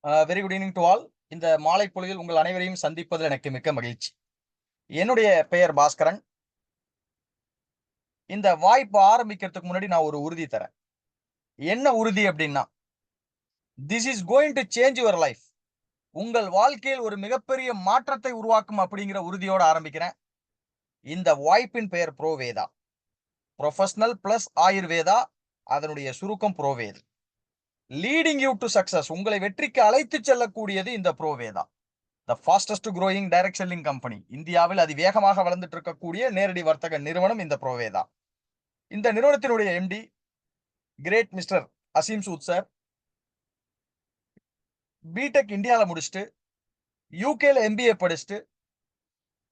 Very good evening to all. இந்த மாலை பொழுதில் உங்கள் அனைவரையும் சந்திப்பதில் எனக்கு மிக்க மகிழ்ச்சி. என்னுடைய பெயர் பாஸ்கரன். இந்த வாய்ப்பு ஆரம்பிக்கிறதுக்கு முன்னாடி நான் ஒரு உறுதி தரேன். என்ன உறுதி அப்படின்னா, this is going to change your life. உங்கள் வாழ்க்கையில் ஒரு மிகப்பெரிய மாற்றத்தை உருவாக்கும் அப்படிங்கிற உறுதியோட ஆரம்பிக்கிறேன். இந்த வாய்ப்பின் பெயர் ப்ரோவேதா. Professional plus Ayurveda. அதனுடைய சுருக்கம் Proveda. Leading you to success. உங்களை வெற்றிக்கு அழைத்துச் செல்லக்கூடியது இந்த Proveda. The fastest growing direct selling company. இந்தியாவில் அதிவேகமாக வளர்ந்துட்டு இருக்கக்கூடிய நேரடி வர்த்தக நிறுவனம் இந்த ப்ரோவேதா. இந்த நிறுவனத்தினுடைய MD great mister Aseem Sood sir BTech இந்தியால முடிச்சுட்டு யூகேல எம்பிஏ படிச்சுட்டு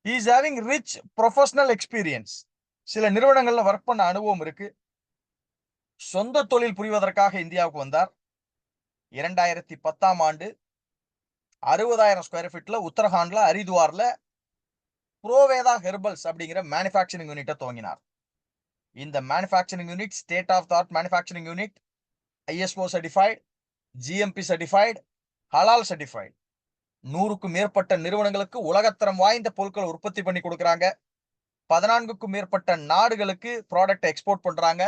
is having rich professional experience. சில நிறுவனங்கள்ல ஒர்க் பண்ண அனுபவம் இருக்கு. சொந்த தொழில் புரிவதற்காக இந்தியாவுக்கு வந்தார். 2010ஆம் ஆண்டு 60,000 ஸ்கொயர் ஃபீட்ல உத்தரகாண்ட்ல ஹரித்வார்ல ப்ரோவேதா ஹெர்பல்ஸ் அப்படிங்கிற மேனுஃபேக்சரிங் யூனிட்டை துவங்கினார். இந்த manufacturing unit state of the art manufacturing unit, ISO certified, GMP certified, ஹலால் சர்டிஃபைடு. 100க்கும் மேற்பட்ட நிறுவனங்களுக்கு உலகத்தரம் வாய்ந்த பொருட்களை உற்பத்தி பண்ணி கொடுக்குறாங்க. 14க்கும் மேற்பட்ட நாடுகளுக்கு ப்ராடக்ட் எக்ஸ்போர்ட் பண்றாங்க.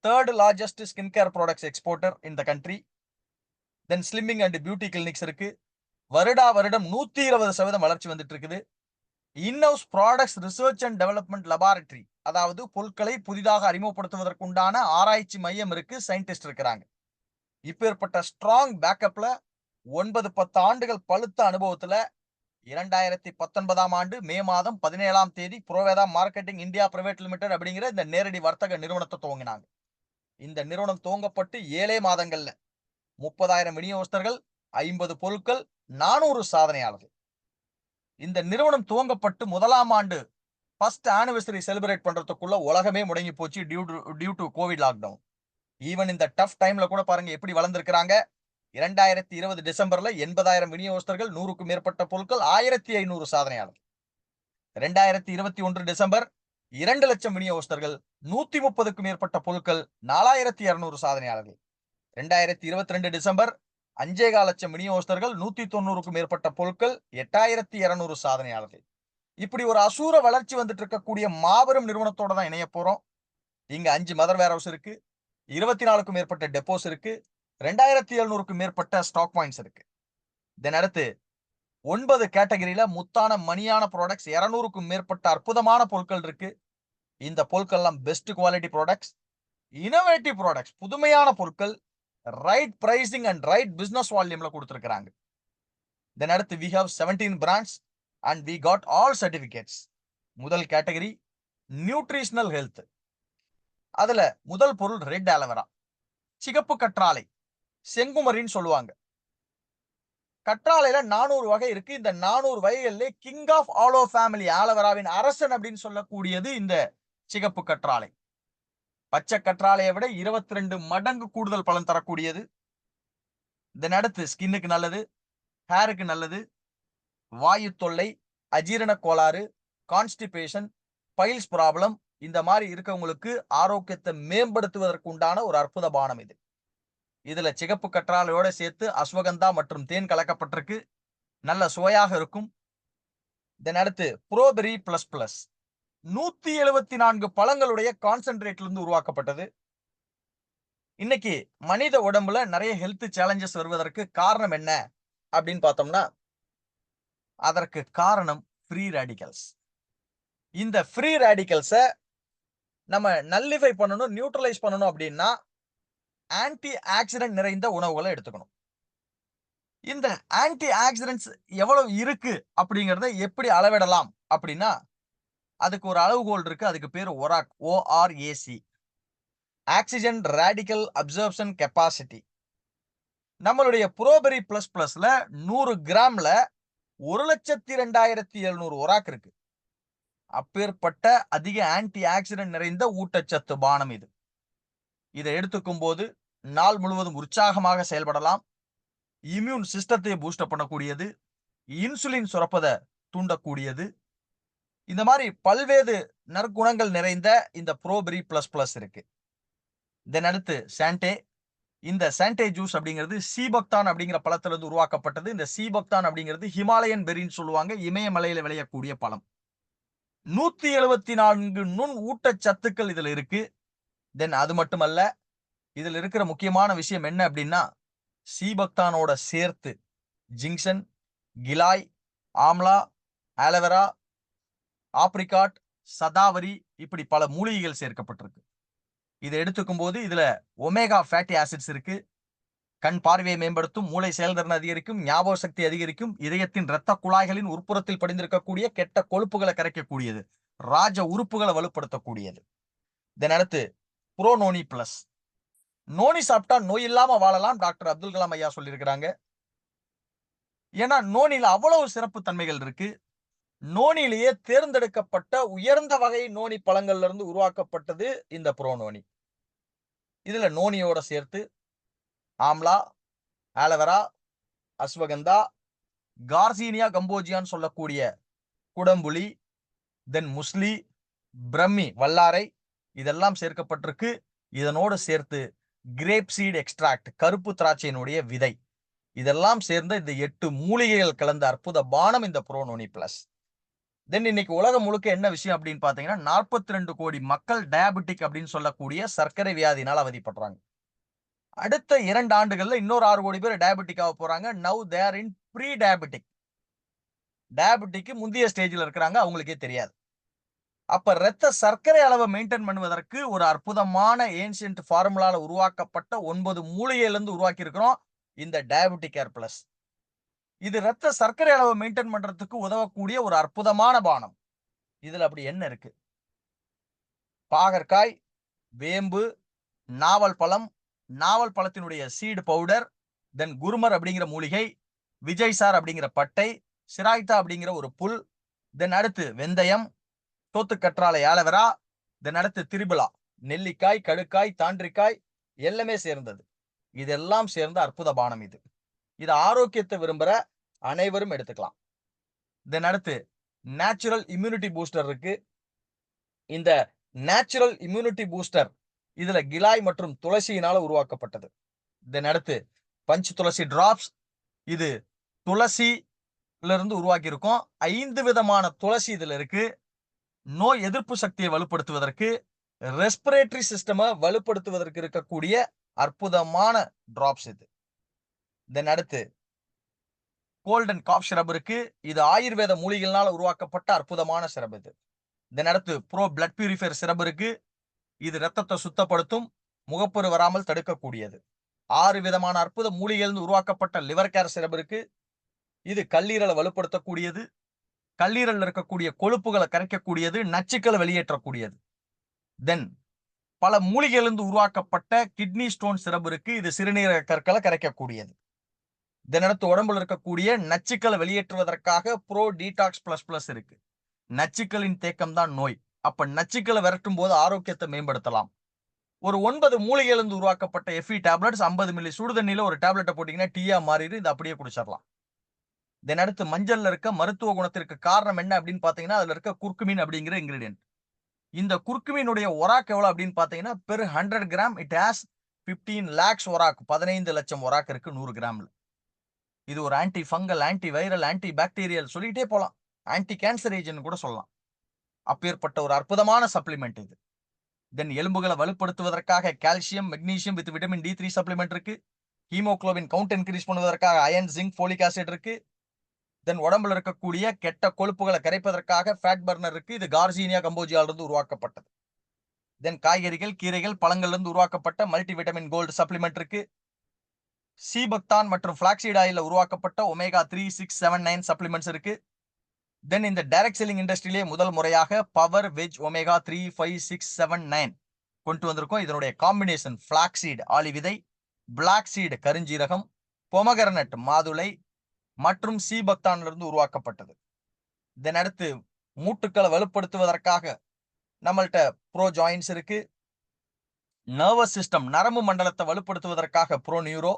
Third largest skin care products exporter in the country. Then slimming and beauty clinics இருக்கு. வருடா வருடம் 120% வளர்ச்சி வந்துட்டு இருக்குது. In-house products research and development laboratory, அதாவது பொருட்களை புதிதாக அறிமுகப்படுத்துவதற்குண்டான ஆராய்ச்சி மையம் இருக்கு, சயின்டிஸ்ட் இருக்கிறாங்க. இப்பேற்பட்ட ஸ்ட்ராங் பேக்கப்ல 9-10 ஆண்டுகள் பழுத்த அனுபவத்துல 2019ஆம் ஆண்டு மே மாதம் 17ஆம் தேதி Proveda marketing India private limited அப்படிங்கிற இந்த நேரடி வர்த்தக நிறுவனத்தை துவங்கினாங்க. இந்த நிறுவனம் துவங்கப்பட்டு 7 மாதங்கள்ல 30,000 விநியோகஸ்தர்கள், 50 பொருட்கள், 400 சாதனையாளர்கள். இந்த நிறுவனம் துவங்கப்பட்டு முதலாம் ஆண்டு ஃபர்ஸ்ட் ஆனிவர்சரி செலிப்ரேட் பண்றதுக்குள்ள உலகமே முடங்கி போச்சு due to covid lockdown. Even இந்த டஃப் டைம்ல கூட பாருங்க எப்படி வளர்ந்திருக்கிறாங்க. 2020 டிசம்பர்ல 80,000 விநியோகஸ்தர்கள், 100க்கும் மேற்பட்ட பொருட்கள், 1,500 சாதனையாளர்கள். 2021 டிசம்பர் 2 லட்சம் விநியோகஸ்தர்கள், 130க்கும் மேற்பட்ட பொருட்கள், 4,200 சாதனையாளர்கள். 2022 டிசம்பர் 5.25 லட்சம் விநியோகஸ்தர்கள், 190க்கும் மேற்பட்ட பொருட்கள், 8,200 சாதனையாளர்கள். இப்படி ஒரு அசூர வளர்ச்சி வந்துட்டு இருக்கக்கூடிய மாபெரும் நிறுவனத்தோட தான் இணைய போறோம். இங்க 5 மதர் வேர்ஹவுஸ் இருக்கு, 24க்கும் மேற்பட்ட டெப்போஸ் இருக்கு, 2,700க்கும் மேற்பட்ட ஸ்டாக் பாயிண்ட்ஸ் இருக்கு. தென் அடுத்து 9 கேட்டகரியில முத்தான மணியான ப்ராடக்ட்ஸ் 200க்கும் மேற்பட்ட அற்புதமான பொருட்கள் இருக்கு. இந்த பொருட்கள் எல்லாம் best quality products, innovative products, புதுமையான பொருட்கள், right pricing and right business வால்யூம்ல கொடுத்திருக்காங்க. தென் அடுத்து we have 17 brands and we got all certificates. முதல் கேட்டகரி நியூட்ரிஷனல் ஹெல்த். அதுல முதல் பொருள் ரெட் ஆலோவேரா, சிகப்பு கற்றாழை, செங்குமரின்னு சொல்லுவாங்க. கற்றாழையில 400 வகை இருக்கு. இந்த 400 வகைகளிலே கிங் ஆஃப் ஆலோ ஃபேமிலி, ஆலோவேராவின் அரசன் அப்படின்னு சொல்லக்கூடியது இந்த சிகப்பு கற்றாழை. பச்சை கற்றாழையை விட 22 மடங்கு கூடுதல் பலன் தரக்கூடியது. இதன் அடுத்து ஸ்கின்னுக்கு நல்லது, ஹேருக்கு நல்லது, வாயு தொல்லை, அஜீரண கோளாறு, கான்ஸ்டிபேஷன், பைல்ஸ் ப்ராப்ளம், இந்த மாதிரி இருக்கவங்களுக்கு ஆரோக்கியத்தை மேம்படுத்துவதற்கு உண்டான ஒரு அற்புத பானம் இது. இதுல சிகப்பு கற்றாழையோட சேர்த்து அஸ்வகந்தா மற்றும் தேன் கலக்கப்பட்டிருக்கு. நல்ல சுவையாக இருக்கும். இதன் அடுத்து ப்ரோபெரி பிளஸ் பிளஸ் 174 பழங்களுடைய கான்சென்ட்ரேட்ல இருந்து உருவாக்கப்பட்டது. இன்னைக்கு மனித உடம்புல நிறைய ஹெல்த் சேலஞ்சஸ் வருவதற்கு காரணம் என்ன அப்படின்னு பார்த்தோம்னா, அதற்கு காரணம் ஃப்ரீ ரேடிக்கல்ஸ். இந்த ஃப்ரீ ரேடிக்கல்ஸை நம்ம நல்லிஃபை பண்ணணும், நியூட்ரலைஸ் பண்ணணும் அப்படின்னா ஆன்டி ஆக்சிடென்ட் நிறைந்த உணவுகளை எடுத்துக்கணும். இந்த ஆன்டி ஆக்சிடென்ட்ஸ் எவ்வளவு இருக்கு அப்படிங்கறத எப்படி அளவிடலாம் அப்படின்னா, அதுக்கு ஒரு அளவுகோல் இருக்கு. அதுக்கு பேர் ORAC, ORAC, oxygen radical absorption capacity. நம்மளுடைய ப்ரோபெரி பிளஸ் பிளஸ்ல 100 கிராம்ல 1,02,700 ORAC இருக்கு. அப்பேற்பட்ட அதிக ஆன்டி ஆக்சிடென்ட் நிறைந்த ஊட்டச்சத்து பானம் இது. இதை எடுத்துக்கும் போது நாள் முழுவதும் உற்சாகமாக செயல்படலாம். இம்யூன் சிஸ்டத்தை பூஸ்ட் பண்ணக்கூடியது, இன்சுலின் சுரப்பதை தூண்டக்கூடியது. இந்த மாதிரி பல்வேறு நற்குணங்கள் நிறைந்த இந்த ப்ரோபெரி பிளஸ் பிளஸ் இருக்கு. தென் அடுத்து சாண்டே. இந்த சாண்டே ஜூஸ் அப்படிங்கிறது சீபக்தான் அப்படிங்கிற பழத்திலிருந்து உருவாக்கப்பட்டது. இந்த சீபக்தான் அப்படிங்கிறது ஹிமாலயன் பெரின்னு சொல்லுவாங்க. இமயமலையில விளையக்கூடிய பழம். 174 நுண் ஊட்டச்சத்துக்கள் இதுல இருக்கு. தென் அது மட்டுமல்ல, இதுல இருக்கிற முக்கியமான விஷயம் என்ன அப்படின்னா, சீபக்தானோட சேர்த்து ஜிங்சன், கிலாய், ஆம்லா, ஆலோவேரா, ஆப்ரிகாட், சதாவரி இப்படி பல மூலிகைகள் சேர்க்கப்பட்டிருக்கு. இதை எடுத்துக்கும் போது இதுல ஒமேகா ஃபேட்டி ஆசிட்ஸ் இருக்கு. கண் பார்வையை மேம்படுத்தும், மூளை செயல்திறன் அதிகரிக்கும், ஞாபக சக்தி அதிகரிக்கும், இதயத்தின் இரத்த குழாய்களின் உட்புறத்தில் படிந்திருக்கக்கூடிய கெட்ட கொழுப்புகளை கரைக்கக்கூடியது, ராஜ உறுப்புகளை வலுப்படுத்தக்கூடியது. இதன் அடுத்து ப்ரோ நோனி பிளஸ். நோனி சாப்பிட்டா நோய் இல்லாம வாழலாம் டாக்டர் அப்துல் கலாம் ஐயா சொல்லியிருக்கிறாங்க. ஏன்னா நோனில அவ்வளவு சிறப்பு தன்மைகள் இருக்கு. நோனிலேயே தேர்ந்தெடுக்கப்பட்ட உயர்ந்த வகை நோனி பழங்கள்ல இருந்து உருவாக்கப்பட்டது இந்த ப்ரோ நோனி. இதுல நோனியோட சேர்த்து ஆம்லா, ஆலோவேரா, அஸ்வகந்தா, கார்சீனியா கம்போஜியான்னு சொல்லக்கூடிய குடம்புளி, தென் முஸ்லி, பிரம்மி வல்லாரை இதெல்லாம் சேர்க்கப்பட்டிருக்கு. இதனோடு சேர்த்து கிரேப் சீட் எக்ஸ்ட்ராக்ட் கருப்பு திராட்சையினுடைய விதை இதெல்லாம் சேர்ந்த இந்த 8 மூலிகைகள் கலந்த அற்புத பானம் இந்த ப்ரோ நோனி பிளஸ். தென் இன்னைக்கு உலகம் முழுக்க என்ன விஷயம் அப்படின்னு பாத்தீங்கன்னா 42 கோடி மக்கள் டயபெட்டிக் அப்படின்னு சொல்லக்கூடிய சர்க்கரை வியாதினால் அவதிப்படுறாங்க. அடுத்த 2 ஆண்டுகள்ல இன்னொரு 6 கோடி பேர் டயபெட்டிக் ஆக போறாங்க. Now there in pre diabetic. Diabetic முந்தைய ஸ்டேஜ்ல இருக்கிறாங்க, அவங்களுக்கே தெரியாது. அப்ப இரத்த சர்க்கரை அளவை மெயின்டைன் பண்ணுவதற்கு ஒரு அற்புதமான ஏன்ஷியன்ட் ஃபார்முலால உருவாக்கப்பட்ட 9 மூலிகையில இருந்து உருவாக்கி இருக்கிறோம் இந்த டயபெட்டிக் கேர் பிளஸ். இது இரத்த சர்க்கரை அளவை மெயின்டைன் பண்றதுக்கு உதவக்கூடிய ஒரு அற்புதமான பானம். இதுல அப்படி என்ன இருக்கு? பாகற்காய், வேம்பு, நாவல் பழம், நாவல் பழத்தினுடைய சீடு பவுடர், தென் குருமர் அப்படிங்கிற மூலிகை, விஜய்சார் அப்படிங்கிற பட்டை, சிராய்த்தா அப்படிங்கிற ஒரு புல், தென் அடுத்து வெந்தயம், தோத்துக்கற்றாழை ஆலோவேரா, தென் அடுத்து திரிபலா, நெல்லிக்காய், கடுக்காய், தாண்டிக்காய் எல்லாமே சேர்ந்தது. இதெல்லாம் சேர்ந்த அற்புத பானம் இது. இது ஆரோக்கியத்தை விரும்புற அனைவரும் எடுத்துக்கலாம். தென் அடுத்து நேச்சுரல் இம்யூனிட்டி பூஸ்டர் இருக்கு. இந்த நேச்சுரல் இம்யூனிட்டி பூஸ்டர் இதுல கிலாய் மற்றும் துளசியினால உருவாக்கப்பட்டது. தென் அடுத்து பஞ்ச் துளசி டிராப்ஸ். இது துளசில இருந்து உருவாக்கி இருக்கோம். 5 விதமான துளசி இதுல இருக்கு. நோய் எதிர்ப்பு சக்தியை வலுப்படுத்துவதற்கு, ரெஸ்பிரேட்டரி சிஸ்டமை வலுப்படுத்துவதற்கு இருக்கக்கூடிய அற்புதமான டிராப்ஸ் இது. தென் அடுத்து கோல்ட் அண்ட் காஃப் சிரப் இருக்கு. இது ஆயுர்வேத மூலிகைகளால் உருவாக்கப்பட்ட அற்புதமான சிரப் இது. தென் அடுத்து ப்ரோ பிளட் பியூரிஃபையர் சிரப் இருக்கு. இது ரத்தத்தை சுத்தப்படுத்தும், முகப்பரு வராமல் தடுக்கக்கூடியது. 6 விதமான அற்புத மூலிகைகள் உருவாக்கப்பட்ட லிவர் கேர் சிரப் இருக்கு. இது கல்லீரலை வலுப்படுத்தக்கூடியது, கல்லீரல் இருக்கக்கூடிய கொழுப்புகளை கரைக்கக்கூடியது, நச்சுக்களை வெளியேற்றக்கூடியது. தென் பல மூலிகைகளிலிருந்து உருவாக்கப்பட்ட கிட்னி ஸ்டோன் சிரப் இருக்கு. இது சிறுநீரக கற்களை கரைக்கக்கூடியது. தென் அடுத்து உடம்புல இருக்கக்கூடிய நச்சுக்களை வெளியேற்றுவதற்காக ப்ரோ டீடாக்ஸ் பிளஸ் பிளஸ் இருக்கு. நச்சுக்களின் தேக்கம் தான் நோய். அப்ப நச்சுக்களை விரட்டும் போது ஆரோக்கியத்தை மேம்படுத்தலாம். ஒரு 9 மூலிகையிலிருந்து உருவாக்கப்பட்ட எஃபி டேப்லெட்ஸ் 50 மில்லி சுடுதண்ணில ஒரு டேப்லெட்டை போட்டீங்கன்னா டீயா மாறிடு. இது அப்படியே குடிச்சிடலாம். தென் அடுத்து மஞ்சள்ல இருக்க மருத்துவ குணத்திற்கு காரணம் என்ன அப்படின்னு பாத்தீங்கன்னா அதுல இருக்க குர்குமின் அப்படிங்கிற இன்கிரீடியன்ட். இந்த குர்குமினுடைய ஒராக் எவ்வளவு அப்படின்னு பாத்தீங்கன்னா per 100 gram it has 15 lakhs ஒராக். 15 லட்சம் ஒராக் இருக்கு 100 கிராம்ல. இது ஒரு anti fungal, anti viral, anti bacterial சொல்லிட்டே போலாம். ஆன்டி கேன்சர் ஏஜென்ட் கூட சொல்லலாம். அப்பேற்பட்ட ஒரு அற்புதமான சப்ளிமெண்ட் இது. தென் எலும்புகளை வலுப்படுத்துவதற்காக calcium, magnesium with vitamin D3 supplement இருக்கு. ஹீமோகுளோபின் கவுண்ட் இன்க்ரீஸ் பண்ணுவதற்காக அயன், ஜிங்க், ஃபோலிக் ஆசிட் இருக்கு. தென் உடம்புல இருக்கக்கூடிய கெட்ட கொழுப்புகளை கரைப்பதற்காக ஃபேட் பர்னர் இருக்கு. இது கார்சீனியா கம்போஜியால இருந்து உருவாக்கப்பட்டது. தென் காய்கறிகள், கீரைகள், பழங்கள்ல இருந்து உருவாக்கப்பட்ட மல்டி விட்டமின் கோல்டு சப்ளிமெண்ட் இருக்கு. சீபக்தான் மற்றும் பிளாக்சீட் ஆயில உருவாக்கப்பட்ட ஒமேகா 3, 6, 7, 9 சப்ளிமெண்ட்ஸ் இருக்கு. தென் இந்த டைரக்ட் செல்லிங் இண்டஸ்ட்ரியிலே முதல் முறையாக பவர் வெஜ் ஒமேகா 3, 5, 6, 7, 9 கொண்டு வந்திருக்கோம். இதனுடைய காம்பினேஷன் பிளாக்சீட் ஆளி விதை, பிளாக் சீடு கருஞ்சீரகம், பொமகரனட் மாதுளை மற்றும் சீபக்தான்ல இருந்து உருவாக்கப்பட்டது. தென் அடுத்து மூட்டுக்களை வலுப்படுத்துவதற்காக நம்மள்ட்ட ப்ரோ ஜாயின்ஸ் இருக்கு. நர்வஸ் சிஸ்டம் நரம்பு மண்டலத்தை வலுப்படுத்துவதற்காக ப்ரோ நியூரோ,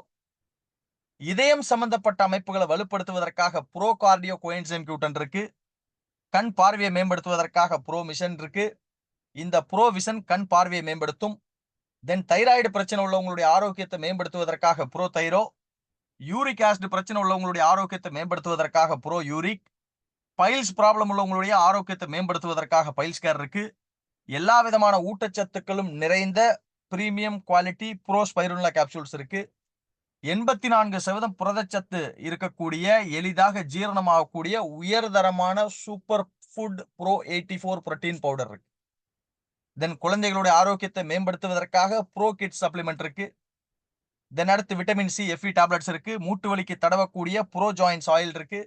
இதயம் சம்பந்தப்பட்ட அமைப்புகளை வலுப்படுத்துவதற்காக ப்ரோ கார்டியோ கோஎன்சைம் Q10 இருக்கு. கண் பார்வையை மேம்படுத்துவதற்காக ப்ரோ மிஷன் இருக்கு. இந்த ப்ரோ விஷன் கண் பார்வையை மேம்படுத்தும், தென் தைராய்டு பிரச்சனை உள்ளவங்களுடைய ஆரோக்கியத்தை மேம்படுத்துவதற்காக ப்ரோ தைரோ, யூரிக் ஆசிட் பிரச்சனை உள்ளவங்களுடைய ஆரோக்கியத்தை மேம்படுத்துவதற்காக ப்ரோ யூரிக், பைல்ஸ் ப்ராப்ளம் உள்ளவங்களுடைய ஆரோக்கியத்தை மேம்படுத்துவதற்காக பைல்ஸ் கேர் இருக்கு. எல்லா விதமான ஊட்டச்சத்துக்களும் நிறைந்த பிரீமியம் குவாலிட்டி ப்ரோ ஸ்பைருலா கேப்சூல்ஸ் இருக்கு. 84% புரதச்சத்து இருக்கக்கூடிய, எளிதாக ஜீரணமாகக்கூடிய உயர்தரமான super food bro 84 protein powder இருக்கு. தென் குழந்தைகளுடைய ஆரோக்கியத்தை மேம்படுத்துவதற்காக ப்ரோ கிட்ஸ் சப்ளிமெண்ட் இருக்கு. தென் அடுத்து விட்டமின் சி எஃப்இ டேப்லெட்ஸ் இருக்கு. மூட்டு வலிக்கு தடவக்கூடிய ப்ரோ ஜாயின்ஸ் ஆயில் இருக்கு.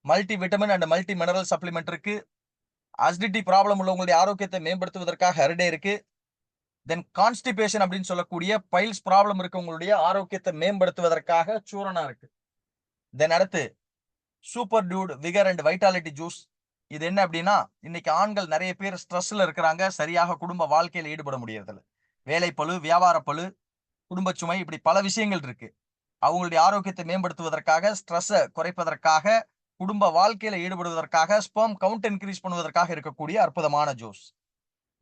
Multi vitamin and multi mineral supplement இருக்கு. அசிடிட்டி ப்ராப்ளம் உள்ளவங்களுடைய ஆரோக்கியத்தை மேம்படுத்துவதற்காக ஹெரிடே இருக்கு. தென் கான்ஸ்டிபேஷன் அப்படின்னு சொல்லக்கூடிய பைல்ஸ் ப்ராப்ளம் இருக்கவங்களுடைய ஆரோக்கியத்தை மேம்படுத்துவதற்காக சூரணா இருக்கு. தென் அடுத்து super Dude vigour and vitality juice. இது என்ன அப்படின்னா, இன்னைக்கு ஆண்கள் நிறைய பேர் ஸ்ட்ரெஸ்ல இருக்கிறாங்க, சரியாக குடும்ப வாழ்க்கையில் ஈடுபட முடியறதில்ல. வேலைப்பளு, வியாபார பளு, குடும்ப சுமை, இப்படி பல விஷயங்கள் இருக்கு. அவங்களுடைய ஆரோக்கியத்தை மேம்படுத்துவதற்காக, ஸ்ட்ரெஸ்ஸை குறைப்பதற்காக, குடும்ப வாழ்க்கையில ஈடுபடுவதற்காக, ஸ்பெர்ம் கவுண்ட் இன்க்ரீஸ் பண்ணுவதற்காக இருக்கக்கூடிய அற்புதமான ஜூஸ்.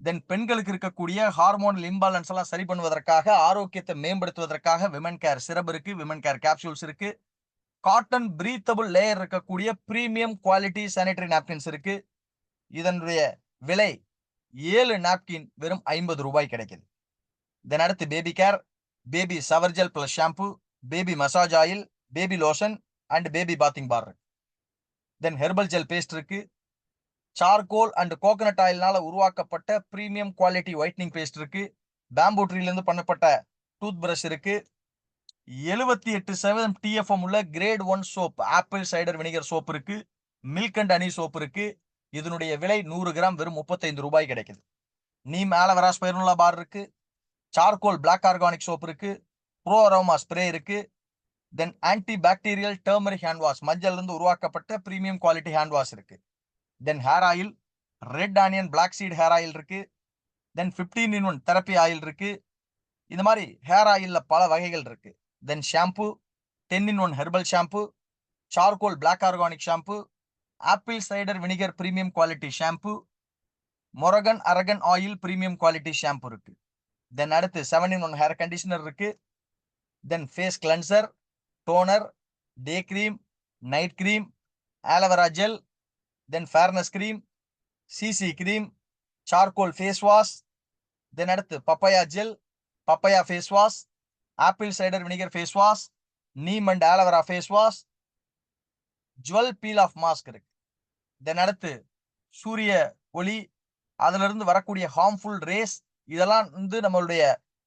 தென் பெண்களுக்கு இருக்கக்கூடிய ஹார்மோனல் இம்பேலன்ஸ் எல்லாம் சரி பண்ணுவதற்காக, ஆரோக்கியத்தை மேம்படுத்துவதற்காக விமன் கேர் சிரப் இருக்கு, விமன் கேர் கேப்சூல்ஸ் இருக்கு. காட்டன் பிரீத்தபிள் லேயர் இருக்கக்கூடிய பிரீமியம் குவாலிட்டி சானிட்டரி நாப்கின்ஸ் இருக்கு. இதனுடைய விலை 7 நாப்கின் வெறும் 50 ரூபாய் கிடைக்குது. தென் அடுத்து baby care, baby shower gel plus shampoo, baby massage oil, baby lotion and baby bathing bar இருக்கு. தென் ஹெர்பல் ஜெல் பேஸ்ட் இருக்கு. சார்கோல் அண்ட் கோகனட் ஆயில்னால உருவாக்கப்பட்ட பிரீமியம் குவாலிட்டி ஒயிட்னிங் பேஸ்ட் இருக்கு. பேம்பூ ட்ரீல இருந்து பண்ணப்பட்ட டூத் பிரஷ் இருக்கு. 78% TFM உள்ள grade 1 soap, apple cider vinegar soap இருக்கு. மில்க் அண்ட் ஹனி சோப் இருக்கு. இதனுடைய விலை 100 கிராம் வெறும் 35 ரூபாய் கிடைக்குது. நீம் ஆலோவேரா ஸ்பைருலா பார் இருக்கு. சார்கோல் பிளாக் ஆர்கானிக் சோப் இருக்கு. ப்ரோ அரோமா ஸ்ப்ரே இருக்கு. Then antibacterial turmeric hand wash, மஞ்சள் இருந்து உருவாக்கப்பட்ட பிரீமியம் குவாலிட்டி ஹேண்ட் வாஷ் இருக்கு. Then hair oil, red onion black seed hair oil இருக்கு. தென் 15-in-1 தெரப்பி ஆயில் இருக்கு. இந்த மாதிரி ஹேர் ஆயில்ல பல வகைகள் இருக்கு. Then shampoo, 10-in-1 herbal shampoo, charcoal black organic shampoo, apple cider vinegar premium quality shampoo, Moroccan argan oil premium quality shampoo இருக்கு. Then அடுத்து 7-in-1 hair conditioner இருக்கு. Then face cleanser, toner, day cream, night cream, aloe vera gel, then fairness cream, CC cream, charcoal face wash, then அடுத்து papaya gel, papaya face wash, apple cider vinegar face wash, neem and aloe vera face wash, jewel peel off mask இருக்கு. Then அடுத்து சூரிய ஒளி, அதுல இருந்து வரக்கூடிய harmful race, இதெல்லாம் வந்து நம்மளுடைய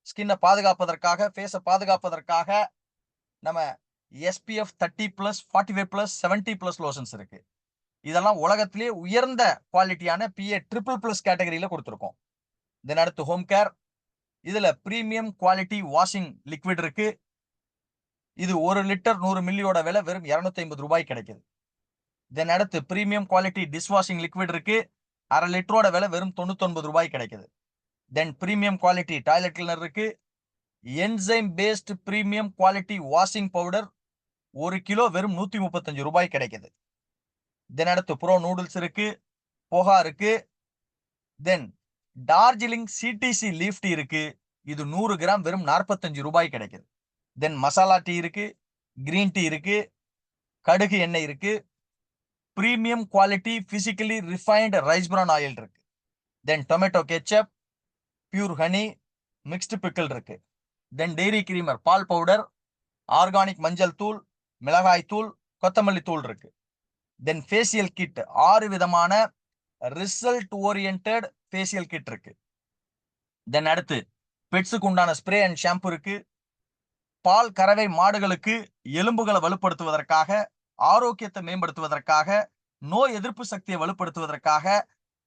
ஸ்கின்னை பாதுகாப்பதற்காக, ஃபேஸை பாதுகாப்பதற்காக நம்ம SPF 30+, 45+, 70+ லோஷன்ஸ் இருக்கு. இதெல்லாம் உலகத்திலேயே உயர்ந்த குவாலிட்டியான PA ++ கேட்டகரியில கொடுத்துருக்கோம். தென் அடுத்து ஹோம் கேர், இதுல பிரீமியம் குவாலிட்டி வாஷிங் லிக்விட் இருக்கு. இது 1 லிட்டர் 100 மில்லியோட விலை வெறும் 250 ரூபாய் கிடைக்குது. தென் அடுத்து premium quality dish washing liquid இருக்கு. 1/2 லிட்டரோட விலை வெறும் 99 ரூபாய் கிடைக்குது. Then premium quality toilet cleaner இருக்கு. Enzyme based premium quality washing powder 1 kilo வெறும் 135 ரூபாய் கிடைக்குது. தென் அடுத்து ப்ரோ நூடுல்ஸ் இருக்கு, போகா இருக்கு. Then Darjeeling CTC leaf tea இருக்கு. இது 100 கிராம் வெறும் 45 ரூபாய் கிடைக்குது. தென் மசாலா டீ இருக்கு, கிரீன் டீ இருக்கு, கடுகு எண்ணெய் இருக்கு, premium quality physically refined rice bran oil இருக்கு. Then tomato ketchup, pure honey, mixed pickle இருக்கு. தென் டெய்ரி கிரீமர் பால் பவுடர், ஆர்கானிக் மஞ்சள் தூள், மிளகாய் தூள், கொத்தமல்லி தூள் இருக்கு. தென் ஃபேஷியல் கிட், 6 விதமான ரிசல்ட் ஓரியன்டட் ஃபேஷியல் கிட் இருக்கு. தென் அடுத்து பெட்ஸுக்கு உண்டான ஸ்ப்ரே அண்ட் ஷாம்பு இருக்கு. பால் கறவை மாடுகளுக்கு எலும்புகளை வலுப்படுத்துவதற்காக, ஆரோக்கியத்தை மேம்படுத்துவதற்காக, நோய் எதிர்ப்பு சக்தியை வலுப்படுத்துவதற்காக,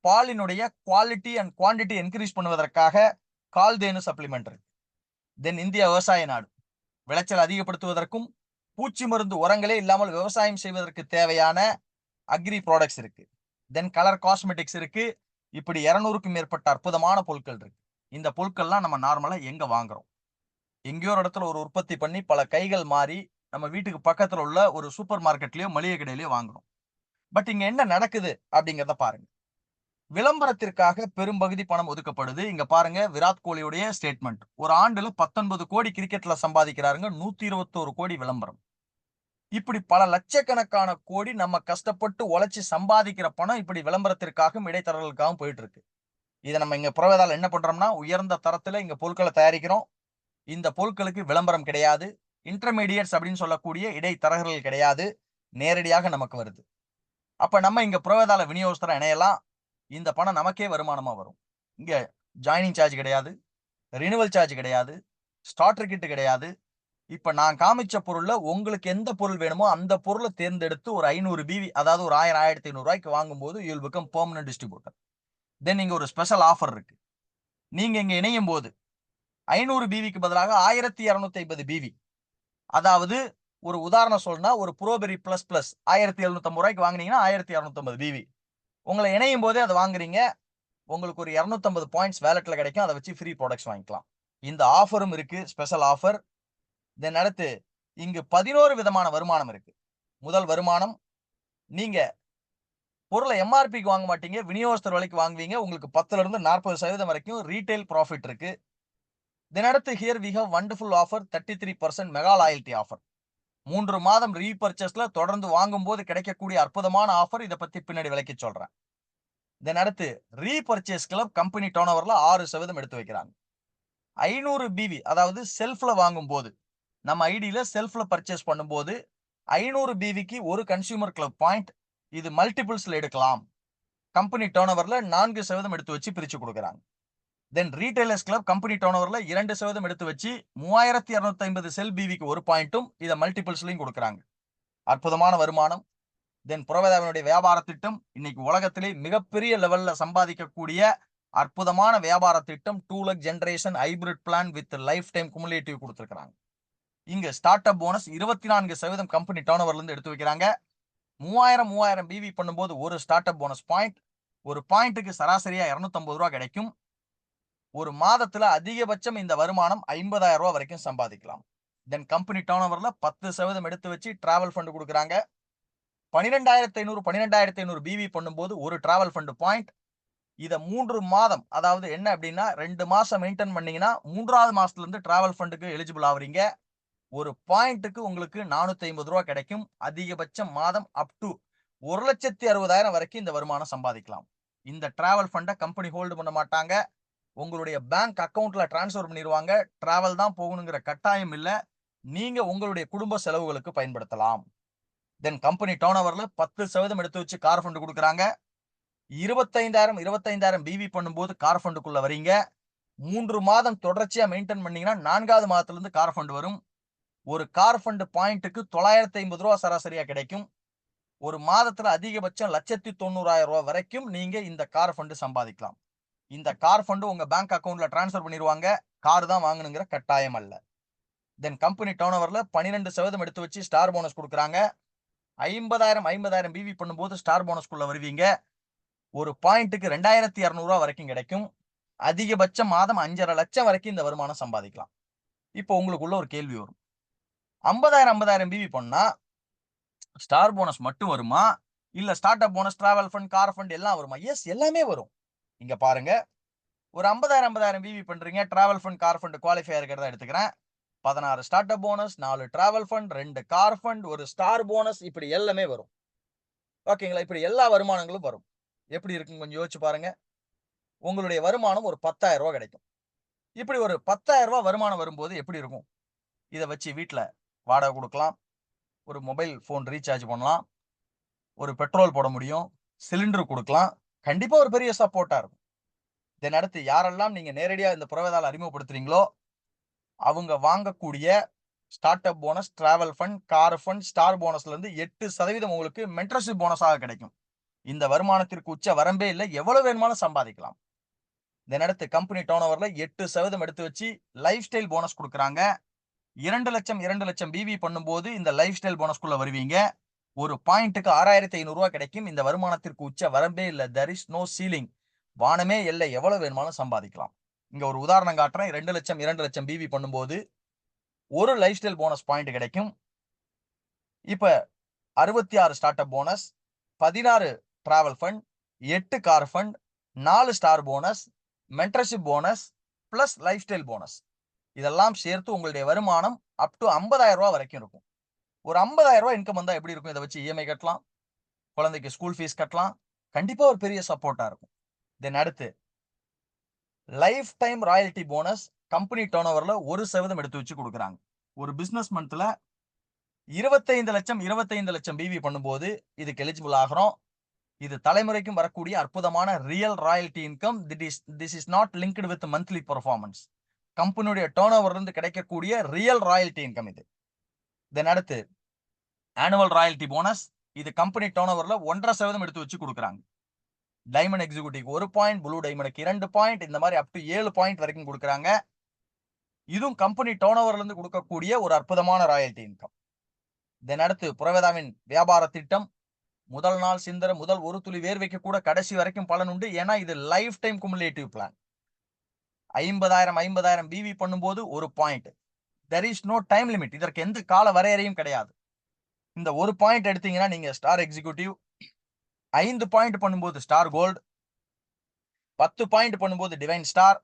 பாலினுடைய குவாலிட்டி அண்ட் குவான்டிட்டி இன்க்ரீஸ் பண்ணுவதற்காக கால்தேனு சப்ளிமெண்ட் இருக்கு. தென் இந்திய விவசாய நாடு, விளைச்சல் அதிகப்படுத்துவதற்கும் பூச்சி மருந்து உரங்களே இல்லாமல் விவசாயம் செய்வதற்கு தேவையான அக்ரி ப்ராடக்ட்ஸ் இருக்கு. தென் கலர் காஸ்மெட்டிக்ஸ் இருக்கு. இப்படி 200க்கும் மேற்பட்ட அற்புதமான பொருட்கள் இருக்கு. இந்த பொருட்கள்லாம் நம்ம நார்மலா எங்க வாங்குறோம்? எங்கேயோ ஒரு இடத்துல ஒரு உற்பத்தி பண்ணி பல கைகள் மாறி நம்ம வீட்டுக்கு பக்கத்துல உள்ள ஒரு சூப்பர் மார்க்கெட்லயோ மளிகை கடையிலயோ வாங்குறோம். பட் இங்க என்ன நடக்குது அப்படிங்கிறத பாருங்க. விளம்பரத்திற்காக பெரும்பகுதி பணம் ஒதுக்கப்படுது. இங்க பாருங்க விராட் கோலியுடைய ஸ்டேட்மெண்ட். ஒரு ஆண்டுல 19 கோடி கிரிக்கெட்ல சம்பாதிக்கிறாருங்க. 121 கோடி விளம்பரம். இப்படி பல லட்சக்கணக்கான கோடி நம்ம கஷ்டப்பட்டு உழைச்சு சம்பாதிக்கிற பணம் இப்படி விளம்பரத்திற்காகவும் இடைத்தரகர்களுக்காகவும் போயிட்டு இருக்கு. இதை நம்ம இங்க புரோவேதால என்ன பண்றோம்னா உயர்ந்த தரத்துல இங்க பொருட்களை தயாரிக்கிறோம். இந்த பொருட்களுக்கு விளம்பரம் கிடையாது. இன்டர்மீடியட்ஸ் அப்படின்னு சொல்லக்கூடிய இடைத்தரகர்கள் கிடையாது. நேரடியாக நமக்கு வருது. அப்ப நம்ம இங்க புரோவேதால விநியோகஸ்தரா இணையலாம். இந்த பணம் நமக்கே வருமானமா வரும். இங்க ஜாயினிங் சார்ஜ் கிடையாது, ரினிவல் சார்ஜ் கிடையாது, ஸ்டார்டர் கிட் கிடையாது. இப்ப நான் காமிச்ச பொருள்ல உங்களுக்கு எந்த பொருள் வேணுமோ அந்த பொருளை தேர்ந்தெடுத்து ஒரு 500 பிவி அதாவது ஒரு 1000 1500 ரூபாய்க்கு வாங்கும்போது you will become permanent distributor. Then இங்க ஒரு ஸ்பெஷல் ஆஃபர் இருக்கு. நீங்க இங்க இணையும் போது 500 பிவிக்கு பதிலாக 1250 பிவி, அதாவது ஒரு உதாரணம் சொல்லணும்னா ஒரு ப்ரோபெரி பிளஸ் பிளஸ் 1750 ரூபாய்க்கு வாங்குனீங்கன்னா 1250 பிவி. உங்களை இணையும் போதே அதை வாங்குறீங்க. உங்களுக்கு ஒரு 250 பாயிண்ட்ஸ் வேலெட்ல கிடைக்கும். அதை வச்சு ஃப்ரீ ப்ராடக்ட்ஸ் வாங்கிக்கலாம். இந்த ஆஃபரும் இருக்கு, ஸ்பெஷல் ஆஃபர். தென் அடுத்து இங்கு 11 விதமான வருமானம் இருக்கு. முதல் வருமானம், நீங்க பொருளை எம்ஆர்பிக்கு வாங்க மாட்டீங்க, விநியோகஸ்தர் விலைக்கு வாங்குவீங்க. உங்களுக்கு 10ல இருந்து 40% வரைக்கும் ரீட்டைல் ப்ராஃபிட் இருக்கு. தென் அடுத்து here we have wonderful offer 33% mega loyalty offer. 3 மாதம் ரீபர்ச்சேஸ்ல தொடர்ந்து வாங்கும்போது கிடைக்கக்கூடிய அற்புதமான ஆஃபர். இதை பத்தி பின்னாடி விலைக்கு சொல்றேன். தென் அடுத்து ரீபர்ச்சேஸ் கிளப் கம்பெனி டர்ன் ஓவர்ல 6% எடுத்து வைக்கிறாங்க. 500 பிவி அதாவது செல்ஃப்ல வாங்கும்போது நம்ம ஐடியில செல்ஃப்ல பர்ச்சேஸ் பண்ணும்போது 500 பிவிக்கு ஒரு கன்சியூமர் கிளப் பாயிண்ட். இது மல்டிபிள்ஸ்ல எடுக்கலாம். கம்பெனி டர்ன் ஓவர்ல 4% எடுத்து வச்சு பிரிச்சு கொடுக்குறாங்க. தென் ரீட்டைலர்ஸ் கிளப் கம்பெனி டர்ன் ஓவர்ல 2% எடுத்து வச்சு 3250 செல் பிவிக்கு ஒரு பாயிண்ட்டும் இதை மல்டிபிள்ஸ்லயும் கொடுக்குறாங்க. அற்புதமான வருமானம். தென் புரோவேதாவினுடைய வியாபார திட்டம் இன்னைக்கு உலகத்திலே மிகப்பெரிய லெவல்ல சம்பாதிக்கக்கூடிய அற்புதமான வியாபார திட்டம் 2 lakh generation hybrid plan with life time cumulative கொடுத்திருக்காங்க. இங்க ஸ்டார்ட் அப் போனஸ் 24% கம்பெனி டர்ன் ஓவர்ல இருந்து எடுத்து வைக்கிறாங்க. 3000 பிவி பண்ணும்போது ஒரு ஸ்டார்ட் அப் போனஸ் பாயிண்ட். ஒரு பாயிண்ட்டுக்கு சராசரியா 250 ரூபாய் கிடைக்கும். ஒரு மாதத்துல அதிகபட்சம் இந்த வருமானம் 50,000 ரூபாய் வரைக்கும் சம்பாதிக்கலாம். தென் கம்பெனி டர்ன் ஓவர்ல 10% எடுத்து வச்சு டிராவல் ஃபண்ட் கொடுக்குறாங்க. 12,500 பிவி பண்ணும்போது ஒரு டிராவல் ஃபண்ட் பாயிண்ட். இதை 3 மாதம், அதாவது என்ன அப்படின்னா 2 மாசம் மெயின்டைன் பண்ணீங்கன்னா 3வது மாசத்துல இருந்து டிராவல் ஃபண்டுக்கு எலிஜிபிள் ஆவறீங்க. ஒரு பாயிண்ட்டுக்கு உங்களுக்கு 450 ரூபாய் கிடைக்கும். அதிகபட்சம் மாதம் அப் டு 1,60,000 வரைக்கும் இந்த வருமானம் சம்பாதிக்கலாம். இந்த டிராவல் ஃபண்டை கம்பெனி ஹோல்டு பண்ண மாட்டாங்க. உங்களுடைய பேங்க் அக்கவுண்ட்ல டிரான்ஸ்ஃபர் பண்ணிடுவாங்க. டிராவல் தான் போகணுங்கிற கட்டாயம் இல்லை. நீங்க உங்களுடைய குடும்ப செலவுகளுக்கு பயன்படுத்தலாம். தென் கம்பெனி டர்ன் ஓவர்ல 10% எடுத்து வச்சு கார் ஃபண்ட் கொடுக்குறாங்க. 25,000 பிவி பண்ணும்போது கார் ஃபண்டுக்குள்ள வரீங்க. 3 மாதம் தொடர்ச்சியா மெயின்டைன் பண்ணீங்கன்னா 4வது மாதத்துல இருந்து கார் ஃபண்ட் வரும். ஒரு கார் ஃபண்ட் பாயிண்ட்டுக்கு 950 ரூபாய் சராசரியா கிடைக்கும். ஒரு மாதத்துல அதிகபட்சம் 1,90,000 ரூபாய் வரைக்கும் நீங்க இந்த கார் ஃபண்ட் சம்பாதிக்கலாம். இந்த கார் ஃபண்ட் உங்க பேங்க் அக்கவுண்ட்ல டிரான்ஸ்ஃபர் பண்ணிடுவாங்க. கார் தான் வாங்கணுங்கிற கட்டாயம் அல்ல. தென் கம்பெனி டர்ன் ஓவர்ல 12% எடுத்து வச்சு ஸ்டார் போனஸ் கொடுக்குறாங்க. 50,000 பிவி பண்ணும்போது ஸ்டார் போனஸ்குள்ள வருவீங்க. ஒரு பாயிண்ட்டுக்கு 2,200 ரூபாய் வரைக்கும் கிடைக்கும். அதிகபட்சம் மாதம் 5,5 லட்சம் வரைக்கும் இந்த வருமானம் சம்பாதிக்கலாம். இப்போ உங்களுக்குள்ள ஒரு கேள்வி வரும். 50,000 பிவி பண்ணா ஸ்டார் போனஸ் மட்டும் வருமா, இல்ல start up bonus, travel fund, car fund எல்லாம் வருமா? எஸ், எல்லாமே வரும். இங்க பாருங்க, ஒரு 50,000 பிவி பண்றீங்க, travel fund, car fund qualify இருக்கிறதா எடுத்துக்கிறேன். 16 start up bonus, 4 travel fund, 2 car fund, ஒரு ஸ்டார் போனஸ், இப்படி எல்லாமே வரும். ஓகேங்களா? இப்படி எல்லா வருமானங்களும் வரும். எப்படி இருக்குன்னு கொஞ்சம் யோசிச்சு பாருங்க. உங்களுடைய வருமானம் ஒரு 10,000 ரூபாய் கிடைக்கும். இப்படி ஒரு 10,000 ரூபாய் வருமானம் வரும்போது எப்படி இருக்கும்? இதை வச்சு வீட்டுல வாடகை கொடுக்கலாம், ஒரு மொபைல் போன் ரீசார்ஜ் பண்ணலாம், ஒரு பெட்ரோல் போட முடியும், சிலிண்டர் கொடுக்கலாம். கண்டிப்பா ஒரு பெரிய சப்போர்ட்டா இருக்கும். இதன் அடுத்து யாரெல்லாம் நீங்க நேரடியா இந்த புரோவேதால அறிமுகப்படுத்துறீங்களோ அவங்க வாங்கக்கூடிய start up bonus, travel fund, car fund, star போனஸ்ல இருந்து 8% உங்களுக்கு மென்டர்ஷிப் போனஸாக கிடைக்கும். இந்த வருமானத்திற்கு உச்ச வரம்பே இல்லை, எவ்வளவு வேணுமாலும் சம்பாதிக்கலாம். இதன் அடுத்து கம்பெனி டர்ன் ஓவர்ல 8% எடுத்து வச்சு லைஃப் ஸ்டைல் போனஸ் கொடுக்குறாங்க. 2 லட்சம் பிவி பண்ணும்போது இந்த லைஃப் ஸ்டைல் போனஸ்குள்ள வருவீங்க. ஒரு பாயிண்ட்டுக்கு 6,500 ரூபாய் கிடைக்கும். இந்த வருமானத்திற்கு உச்ச வரம்பே இல்லை, there is no ceiling. வானமே இல்லை, எவ்வளவு வேணுமாலும் சம்பாதிக்கலாம். இங்க ஒரு உதாரணம் காட்டுறேன். 2 லட்சம் பிவி பண்ணும்போது ஒரு லைஃப் ஸ்டைல் போனஸ் பாயிண்ட் கிடைக்கும். இப்ப 66 start up bonus, 16 travel fund, 8 car fund, 4 star bonus, mentorship bonus plus life style bonus. இதெல்லாம் சேர்த்து உங்களுடைய வருமானம் அப் டு 50,000 ரூபாய் வரைக்கும் இருக்கும். ஒரு 50,000 ரூபாய் இன்கம் வந்தா எப்படி இருக்கும்? இதை வச்சு இஎம்ஐ கட்டலாம், குழந்தைக்கு ஸ்கூல் ஃபீஸ் கட்டலாம். கண்டிப்பா ஒரு பெரிய சப்போர்ட்டா இருக்கும். தென் அடுத்து life time royalty bonus company டர்ன் ஓவர்ல 1% எடுத்து வச்சு கொடுக்குறாங்க. ஒரு பிசினஸ் மந்த்ல 25 லட்சம் பிவி பண்ணும்போது இதுக்கு எலிஜிபிள் ஆகிறோம். இது தலைமுறைக்கும் வரக்கூடிய அற்புதமான real royalty income. This is not linked with monthly performance. கம்பெனியுடைய டர்ன் ஓவர்ல இருந்து கிடைக்கக்கூடிய ரியல் ராயல்டி இன்கம் இது. தென் அடுத்து ஆனுவல் ராயல்டி போனஸ். இது கம்பெனி டர்ன் ஓவர்ல 1.5% எடுத்து வச்சு கொடுக்குறாங்க. டைமண்ட் எக்ஸிக்யூட்டிவ் 1 பாயிண்ட், ப்ளூ டைமண்டுக்கு 2 பாயிண்ட், இந்த மாதிரி அப் டு 7 பாயிண்ட் வரைக்கும் கொடுக்குறாங்க. இதுவும் கம்பெனி டர்ன் ஓவர்ல இருந்து கொடுக்கக்கூடிய ஒரு அற்புதமான ராயல்டி இன்கம். தென் அடுத்து புரவேதாவின் வியாபார திட்டம். முதல் நாள் சிந்தர முதல் ஒரு துளி வேர்வைக்கு கூட கடைசி வரைக்கும் பலன் உண்டு. ஏன்னா இது life time cumulative plan. 50,000 PV பண்ணும்போது 1 point. There is no time limit. இதற்கு எந்த கால வரையறையும் கிடையாது. இந்த 1 பாயிண்ட் எடுத்தீங்கன்னா நீங்க ஸ்டார் எக்ஸிக்யூட்டிவ், 5 பாயிண்ட் பண்ணும்போது ஸ்டார் கோல்டு, 10 பாயிண்ட் பண்ணும்போது டிவைன் ஸ்டார்.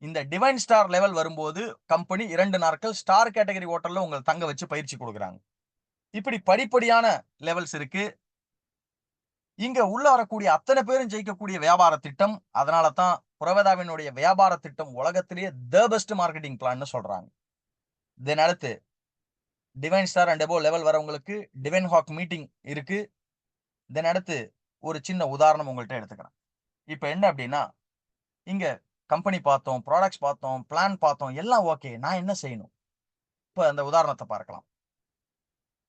இந்த டிவைன் ஸ்டார் லெவல் வரும்போது கம்பெனி 2 நாட்கள் ஸ்டார் கேட்டகரி ஹோட்டல்ல உங்களை தங்க வச்சு பயிற்சி கொடுக்குறாங்க. இப்படி படிப்படியான லெவல்ஸ் இருக்கு. இங்க உள்ள வரக்கூடிய அத்தனை பேரும் ஜெயிக்கக்கூடிய வியாபார திட்டம். அதனால தான் புரவேதாவினுடைய வியாபார திட்டம் உலகத்திலேயே தி பெஸ்ட் மார்க்கெட்டிங் பிளான் சொல்றாங்க. தென் அடுத்து divine star and above level வரவங்களுக்கு டிவைன் ஹாக் மீட்டிங் இருக்கு. தென் அடுத்து ஒரு சின்ன உதாரணம் உங்கள்கிட்ட எடுத்துக்கிறேன். இப்போ என்ன அப்படின்னா, இங்க கம்பெனி பார்த்தோம், ப்ராடக்ட்ஸ் பார்த்தோம், பிளான் பார்த்தோம், எல்லாம் ஓகே. நான் என்ன செய்யணும்? இப்போ அந்த உதாரணத்தை பார்க்கலாம்.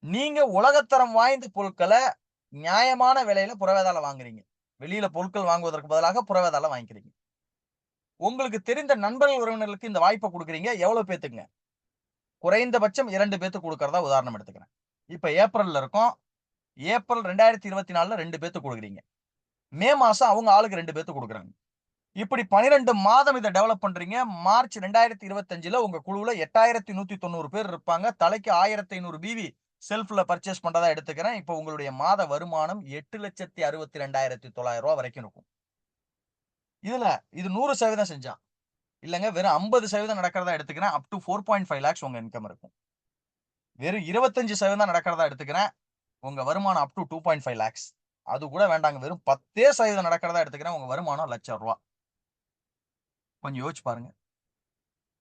நீங்க உலகத்தரம் வாய்ந்த பொருட்களை நியாயமான விலையில புரவேதால வாங்குறீங்க. வெளியில பொருட்கள் வாங்குவதற்கு பதிலாக புரவேதால வாங்கிக்கிறீங்க. உங்களுக்கு தெரிந்த நண்பர்கள் உறவினர்களுக்கு இந்த வாய்ப்பை கொடுக்குறீங்க. எவ்வளவு பேத்துக்குங்க? குறைந்தபட்சம் 2 பேத்துக்கு கொடுக்கறதா உதாரணம் எடுத்துக்கிறேன். இப்ப ஏப்ரல்ல இருக்கோம். ஏப்ரல் 2024ல 2 பேத்துக்கு கொடுக்குறீங்க. மே மாசம் அவங்க ஆளுக்கு 2 பேத்துக்கு கொடுக்குறாங்க. இப்படி 12 மாதம் இதை டெவலப் பண்றீங்க. மார்ச் 2025ல உங்க குழுவுல 8,190 பேர் இருப்பாங்க. தலைக்கு 1,500 பிவி செல்ஃப்ல பர்ச்சேஸ் பண்றதா எடுத்துக்கிறேன். இப்போ உங்களுடைய மாத வருமானம் 8,62,900 ரூபாய் வரைக்கும் இருக்கும். இதுல இது 100% செஞ்சா இல்லங்க, வெறும் 50% நடக்கிறதா எடுத்துக்கிறேன். அப் டு 4.5 lakhs உங்க இன்கம் இருக்கும். வெறும் 25% நடக்கிறதா எடுத்துக்கிறேன். உங்க வருமானம் அப் டு 2.5 lakhs. அது கூட வேண்டாங்க, வெறும் 10% நடக்கிறதா எடுத்துக்கிறேன். உங்க வருமானம் ₹1,00,000. கொஞ்சம் யோசிச்சு பாருங்க.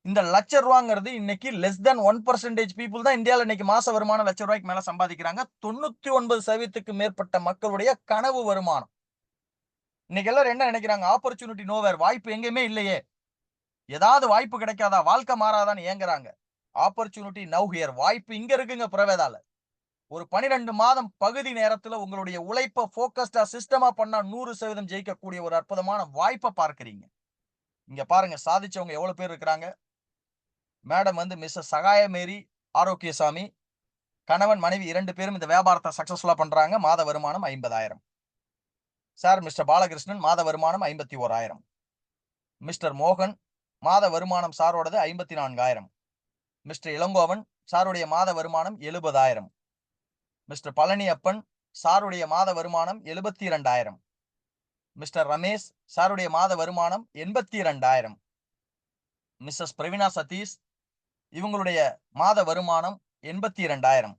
இந்த ₹1,00,000 இன்னைக்கு லெஸ் தென் 1% பீப்புள் தான் இந்தியாவில் இன்னைக்கு மாச வருமானம் ₹1,00,000 மேல சம்பாதிக்கிறாங்க. 99% மேற்பட்ட மக்களுடைய கனவு வருமானம். இன்னைக்கு எல்லாரும் என்ன நினைக்கிறாங்க? ஆப்பர்ச்சுனிட்டி நோவேர், வாய்ப்பு எங்கேயுமே இல்லையே, ஏதாவது வாய்ப்பு கிடைக்காதா, வாழ்க்கை மாறாதான்னு ஏங்குறாங்க. ஆப்பர்ச்சுனிட்டி நவ் ஹியர், வாய்ப்பு இங்க இருக்குங்க புரவேதால. ஒரு 12 மாதம் பகுதி நேரத்துல உங்களுடைய உழைப்பை போக்கஸ்டா சிஸ்டமா பண்ணா 100% ஜெயிக்கக்கூடிய ஒரு அற்புதமான வாய்ப்பை பார்க்கிறீங்க. இங்க பாருங்க, சாதிச்சவங்க எவ்வளவு பேர் இருக்கிறாங்க. மேடம் மிஸ்ஸஸ் சகாய மேரி ஆரோக்கியசாமி, கணவன் மனைவி 2 பேரும் இந்த வியாபாரத்தை சக்சஸ்ஃபுல்லா பண்றாங்க. மாத வருமானம் 50,000. சார் மிஸ்டர் பாலகிருஷ்ணன் மாத வருமானம் 51,000. மிஸ்டர் மோகன் மாத வருமானம் சாரோடது 54,000. மிஸ்டர் இளங்கோவன் சாருடைய மாத வருமானம் 70,000. மிஸ்டர் பழனியப்பன் சாருடைய மாத வருமானம் 72,000. மிஸ்டர் ரமேஷ் சாருடைய மாத வருமானம் 82,000. மிஸ்ஸஸ் பிரவீனா சதீஷ் இவங்களுடைய மாத வருமானம் 82,000.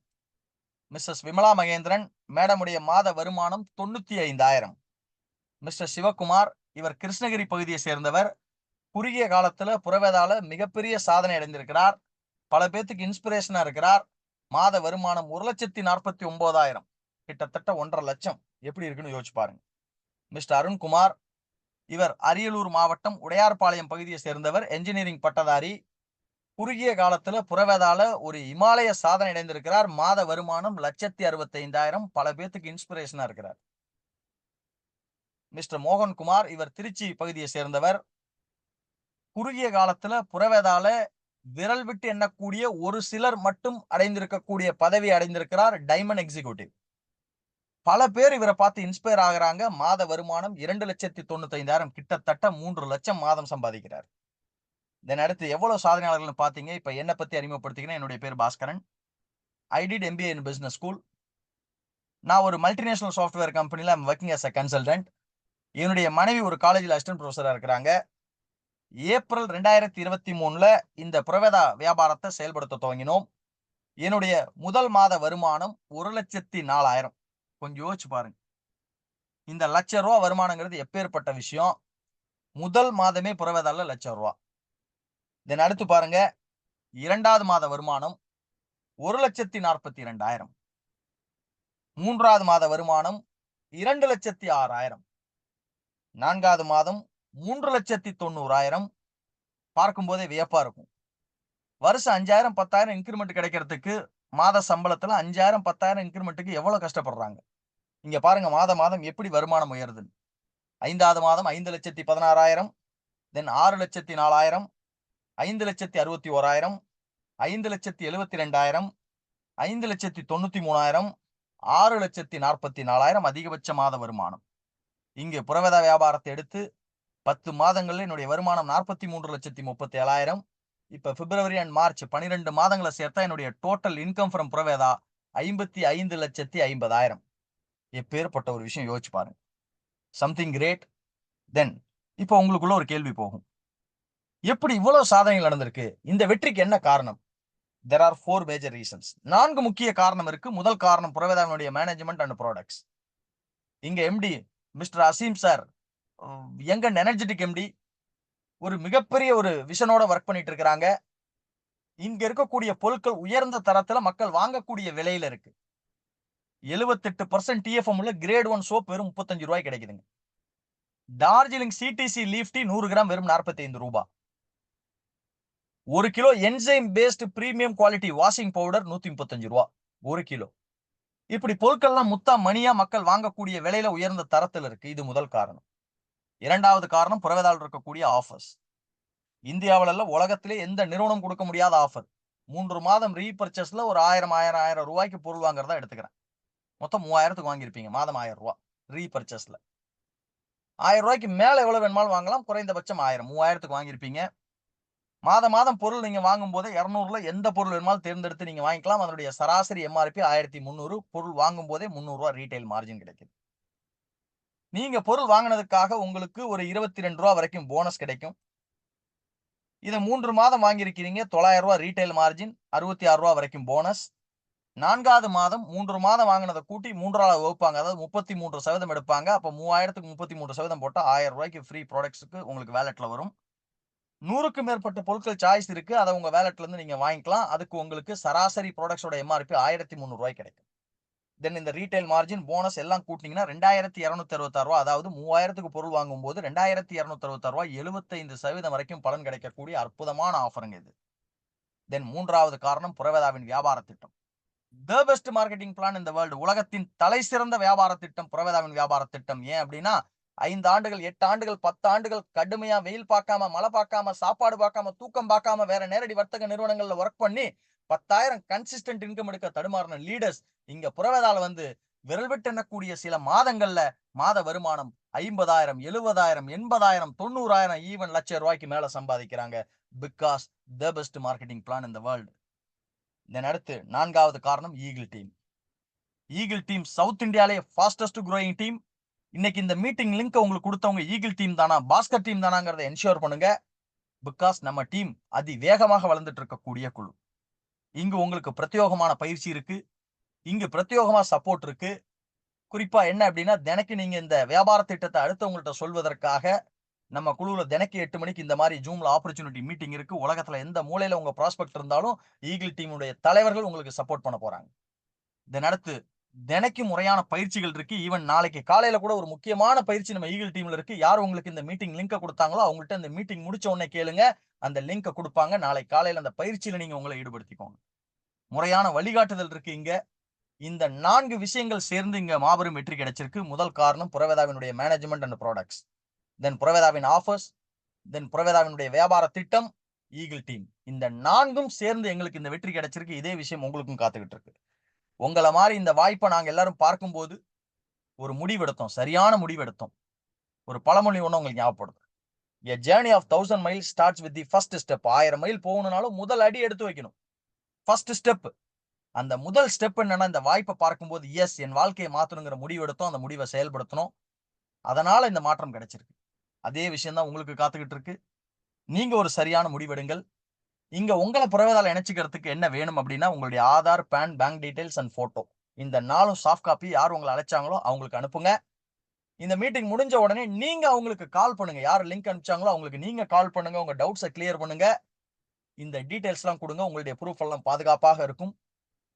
மிஸ்ஸஸ் விமலா மகேந்திரன் மேடமுடைய மாத வருமானம் 95,000. மிஸ்டர் சிவகுமார், இவர் கிருஷ்ணகிரி பகுதியை சேர்ந்தவர். குறுகிய காலத்துல புரவேதால மிகப்பெரிய சாதனை அடைந்திருக்கிறார். பல பேத்துக்கு இன்ஸ்பிரேஷனா இருக்கிறார். மாத வருமானம் 1,49,000, கிட்டத்தட்ட 1.5 லட்சம். எப்படி இருக்குன்னு யோசிச்சு பாருங்க. மிஸ்டர் அருண்குமார், இவர் அரியலூர் மாவட்டம் உடையார்பாளையம் பகுதியை சேர்ந்தவர், என்ஜினியரிங் பட்டதாரி. குறுகிய காலத்துல புரவேதால ஒரு இமாலய சாதனை அடைந்திருக்கிறார். மாத வருமானம் 1,65,000. பல பேத்துக்கு இன்ஸ்பிரேஷனா இருக்கிறார். மிஸ்டர் மோகன்குமார், இவர் திருச்சி பகுதியை சேர்ந்தவர். குறுகிய காலத்துல புரவேதால விரல் விட்டு எண்ணக்கூடிய ஒரு சிலர் மட்டும் அடைந்திருக்கக்கூடிய பதவி அடைந்திருக்கிறார், டைமண்ட் எக்ஸிக்யூட்டிவ். பல பேர் இவரை பார்த்து இன்ஸ்பயர் ஆகுறாங்க. மாத வருமானம் 2,95,000, கிட்டத்தட்ட 3 லட்சம் மாதம் சம்பாதிக்கிறார். தென் அடுத்து எவ்வளவு சாதனையாளர்கள் பாத்தீங்க. இப்ப என்னை பத்தி அறிமுகப்படுத்திக்கிறேன். என்னுடைய பேர் Bhaskaran. I did MBA in business school. நான் ஒரு மல்டிநேஷனல் சாஃப்ட்வேர் கம்பெனில ஒர்க்கிங் as a consultant. என்னுடைய மனைவி ஒரு காலேஜில் அசிஸ்டன்ட் ப்ரொஃபஸரா இருக்கிறாங்க. ஏப்ரல் 2023ல இந்த புரவேதா வியாபாரத்தை செயல்படுத்த துவங்கினோம். என்னுடைய முதல் மாத வருமானம் 1,04,000. கொஞ்சம் யோசிச்சு பாருங்க. இந்த ₹1,00,000 வருமானங்கிறது எப்பேற்பட்ட விஷயம். முதல் மாதமே புரவேதால ₹1,00,000. தென் அடுத்து பாருங்க, 2வது மாத வருமானம் 1,42,000. 3வது மாத வருமானம் 2,06,000. 4வது மாதம் 3,90,000. பார்க்கும்போதே வியப்பா இருக்கும். வருஷம் 5,000 10,000 இன்கிரிமெண்ட் கிடைக்கிறதுக்கு மாத சம்பளத்துல 5,000 10,000 இன்கிரிமெண்ட்டுக்கு எவ்வளவு கஷ்டப்படுறாங்க. இங்க பாருங்க மாதம் எப்படி வருமானம் உயருதுன்னு. 5வது மாதம் 5,16,000, தென் 6,04,000, 5,61,000, 5,72,000, 5,93,000, 6,44,000 அதிகபட்ச மாத வருமானம். இங்கு புரவேதா வியாபாரத்தை எடுத்து 10 மாதங்கள்ல என்னுடைய வருமானம் 43,37,000. இப்ப பிப்ரவரி அண்ட் மார்ச் 12 மாதங்களை சேர்த்தா என்னுடைய டோட்டல் இன்கம் ஃப்ரம் புரவேதா 55,50,000. எப்பேற்பட்ட ஒரு விஷயம் யோசிச்சு பாருங்க. Something great. தென் இப்போ உங்களுக்குள்ள ஒரு கேள்வி போகும். எப்படி இவ்வளவு சாதனைகள் நடந்திருக்கு? இந்த வெற்றிக்கு என்ன காரணம்? There are 4 major reasons. 4 முக்கிய காரணம் இருக்கு. முதல் காரணம் புரவேதாவினுடைய மேனேஜ்மெண்ட் அண்ட் ப்ராடக்ட்ஸ். இங்க MD mister Aseem sir, young and energetic MD, ஒரு மிகப்பெரிய ஒரு விஷனோட ஒர்க் பண்ணிட்டு இருக்காங்க. இங்க இருக்கக்கூடிய பொருட்கள் உயர்ந்த தரத்துல மக்கள் வாங்கக்கூடிய விலையில இருக்கு. 78% TFM உள்ள கிரேட் 1 சோப் வெறும் ₹35 கிடைக்குதுங்க. Darjeeling CTC leaf tea 100 gram வெறும் ₹45. 1 kilo enzyme based premium quality washing powder ₹135. 1 kilo. இப்படி பொருட்கள்லாம் முத்தா மணியா மக்கள் வாங்கக்கூடிய விலையில உயர்ந்த தரத்தில் இருக்கு. இது முதல் காரணம். 2வது காரணம் புரவேதாவில் இருக்கக்கூடிய ஆஃபர்ஸ். இந்தியாவில இல்ல உலகத்திலே எந்த நிறுவனம் கொடுக்க முடியாத ஆஃபர். 3 மாதம் ரீபர்ச்சேஸ்ல ஒரு 1000 ரூபாய்க்கு பொருள் வாங்குறதா எடுத்துக்கிறேன். மொத்தம் 3000க்கு வாங்கியிருப்பீங்க. மாதம் ₹1000 ரீபர்ச்சேஸ்ல. ₹1000 மேல எவ்வளவு வேணுமாலும் வாங்கலாம். குறைந்தபட்சம் 1000 3000க்கு வாங்கியிருப்பீங்க. மாதம் பொருள் நீங்க வாங்கும்போது 200ல எந்த பொருள் வேணுமாலும் தேர்ந்தெடுத்து நீங்க வாங்கிக்கலாம். அதனுடைய சராசரி எம்ஆர்பி 1300. பொருள் வாங்கும் போதே ₹300 ரீட்டைல் மார்ஜின் கிடைக்குது. நீங்க பொருள் வாங்கினதுக்காக உங்களுக்கு ஒரு ₹22 வரைக்கும் போனஸ் கிடைக்கும். இதை 3 மாதம் வாங்கியிருக்கிறீங்க. ₹900 ரீட்டைல் மார்ஜின், ₹66 வரைக்கும் போனஸ். 4வது மாதம் 3 மாதம் வாங்கினதை கூட்டி 3ஆவது வகுப்பாங்க. அதாவது 33% எடுப்பாங்க. அப்ப 3000க்கு 33% போட்டா ₹1000 ஃப்ரீ ப்ராடக்ட்ஸ்க்கு உங்களுக்கு வேலெட்ல வரும். 100க்கும் மேற்பட்ட பொருட்கள் சாய்ஸ் இருக்கு. அதை உங்க வேலெட்ல இருந்து நீங்க வாங்கிக்கலாம். அதுக்கு உங்களுக்கு சராசரி ப்ராடக்ட்ஸோட எம்ஆர்பி ₹1300 கிடைக்கும். தென் இந்த ரீட்டைல் மார்ஜின் போனஸ் எல்லாம் கூட்டினீங்கன்னா ₹2266. அதாவது 3000க்கு பொருள் வாங்கும்போது ₹2266 75% வரைக்கும் பலன் கிடைக்கக்கூடிய அற்புதமான ஆஃபருங்க இது. தென் 3வது காரணம் புரவேதாவின் வியாபார திட்டம். தி best marketing plan in the world. உலகத்தின் தலை சிறந்த வியாபார திட்டம் புரவேதாவின் வியாபார திட்டம். ஏன் அப்படின்னா 5 ஆண்டுகள் 8 ஆண்டுகள் 10 ஆண்டுகள் கடுமையா வெயில் பார்க்காம, மழை பார்க்காம, சாப்பாடு பார்க்காம, தூக்கம் பார்க்காம வேற நேரடி வர்த்தக நிறுவனங்கள்ல ஒர்க் பண்ணி 10,000 கன்சிஸ்டன்ட் இன்கம் எடுக்க தடுமாறின லீடர்ஸ் இங்க புரவேதால வந்து விரல் விட்டு எண்ணக்கூடிய சில மாதங்கள்ல மாத வருமானம் 50,000 70,000 80,000 90,000 ஈவன் ₹1,00,000 மேல சம்பாதிக்கிறாங்க. Because the best marketing plan in the world. Then அடுத்து 4வது காரணம் eagle team. Eagle team south இந்தியாலே ஃபாஸ்டஸ்ட் growing டீம். இன்னைக்கு இந்த மீட்டிங் லிங்க் உங்களுக்கு கொடுத்தவங்க ஈகிள் டீம் தானா, பாஸ்கர் டீம் தானாங்கிறத என்ஷூர் பண்ணுங்க. பிகாஸ் நம்ம டீம் அதிவேகமாக வளர்ந்துட்டு இருக்கக்கூடிய குழு. இங்கு உங்களுக்கு பிரத்யேகமான பயிற்சி இருக்கு. இங்கு பிரத்யேகமா சப்போர்ட் இருக்கு. குறிப்பா என்ன அப்படின்னா தினைக்கு நீங்க இந்த வியாபார திட்டத்தை அடுத்தவங்கள்ட்ட சொல்வதற்காக நம்ம குழுவுல தினைக்கு 8 மணிக்கு இந்த மாதிரி ஜூம்ல ஆப்பர்ச்சுனிட்டி மீட்டிங் இருக்கு. உலகத்துல எந்த மூலையில உங்க ப்ராஸ்பெக்ட் இருந்தாலும் ஈகிள் டீமுடைய தலைவர்கள் உங்களுக்கு சப்போர்ட் பண்ண போறாங்க. இதன் அடுத்து தினைக்கு முறையான பயிற்சிகள் இருக்கு. ஈவன் நாளைக்கு காலையில கூட ஒரு முக்கியமான பயிற்சி நம்ம ஈகிள் டீம்ல இருக்கு. யார் உங்களுக்கு இந்த மீட்டிங் லிங்கை கொடுத்தாங்களோ அவங்கள்ட்ட இந்த மீட்டிங் முடிச்ச உடனே கேளுங்க. அந்த லிங்கை கொடுப்பாங்க. நாளை காலையில அந்த பயிற்சியில நீங்க உங்களை ஈடுபடுத்திக்கோங்க. முறையான வழிகாட்டுதல் இருக்கு இங்க. இந்த 4 விஷயங்கள் சேர்ந்து இங்க மாபெரும் வெற்றி கிடைச்சிருக்கு. முதல் காரணம் புரவேதாவினுடைய மேனேஜ்மெண்ட் அண்ட் ப்ராடக்ட்ஸ். தென் புரவேதாவின் ஆஃபர்ஸ். தென் புரவேதாவினுடைய வியாபார திட்டம், ஈகிள் டீம். இந்த 4ம் சேர்ந்து எங்களுக்கு இந்த வெற்றி கிடைச்சிருக்கு. இதே விஷயம் உங்களுக்கும் காத்துக்கிட்டு இருக்கு. உங்களை மாதிரி இந்த வாய்ப்பை நாங்க எல்லாரும் பார்க்கும்போது ஒரு முடிவெடுத்தோம். சரியான முடிவெடுத்தோம். ஒரு பழமொழி ஒண்ணு உங்களுக்கு ஞாபகப்படுது. A journey of 1000 miles starts with the first step. 1000 mile போகணும்னாலும் முதல் அடி எடுத்து வைக்கணும். First step. அந்த முதல் ஸ்டெப் என்னன்னா இந்த வாய்ப்பை பார்க்கும்போது எஸ் என் வாழ்க்கையை மாத்தணுங்கிற முடிவு எடுத்தோம். அந்த முடிவை செயல்படுத்தணும். அதனால இந்த மாற்றம் கிடைச்சிருக்கு. அதே விஷயம் தான் உங்களுக்கு காத்துக்கிட்டு இருக்கு. நீங்க ஒரு சரியான முடிவெடுங்கள். இங்க உங்கள புரவேதால இணைச்சுக்கிறதுக்கு என்ன வேணும் அப்படின்னா, உங்களுடைய ஆதார், பான், பேங்க் டீடைல்ஸ் அண்ட் போட்டோ. இந்த 4ம் சாஃப்ட் காப்பி யார் உங்கள அழைச்சாங்களோ அவங்களுக்கு அனுப்புங்க. இந்த மீட்டிங் முடிஞ்ச உடனே நீங்க அவங்களுக்கு கால் பண்ணுங்க. யார் லிங்க் அனுப்பிச்சாங்களோ அவங்களுக்கு நீங்க கால் பண்ணுங்க. உங்க டவுட்ஸ கிளியர் பண்ணுங்க. இந்த டீடைல்ஸ்லாம் குடுங்க. உங்களுடைய ப்ரூஃப் எல்லாம் பாதுகாப்பாக இருக்கும்.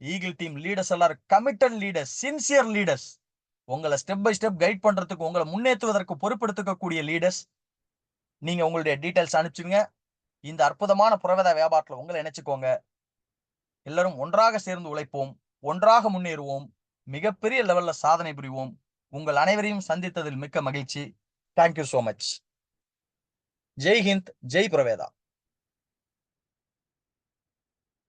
ஈகிள் டீம் லீடர்ஸ் எல்லாரும் கமிட்டட் லீடர்ஸ், சின்சியர் லீடர்ஸ். உங்கள ஸ்டெப் பை ஸ்டெப் கைட் பண்றதுக்கு, உங்கள முன்னேற்றுவதற்கு பொறுப்பெடுத்துக்கக்கூடிய லீடர்ஸ். நீங்க உங்களுடைய டீடைல்ஸ் அனுப்பிச்சுடுங்க. இந்த அற்புதமான புரவேத வியாபாரத்துல உங்கள இணைச்சுக்கோங்க. எல்லாரும் ஒன்றாக சேர்ந்து உழைப்போம். ஒன்றாக முன்னேறுவோம். மிகப்பெரிய லெவல்ல சாதனை புரிவோம். உங்கள் அனைவரையும் சந்தித்ததில் மிக்க மகிழ்ச்சி. Thank you so much. Jai Hind, Jai புரவேதா.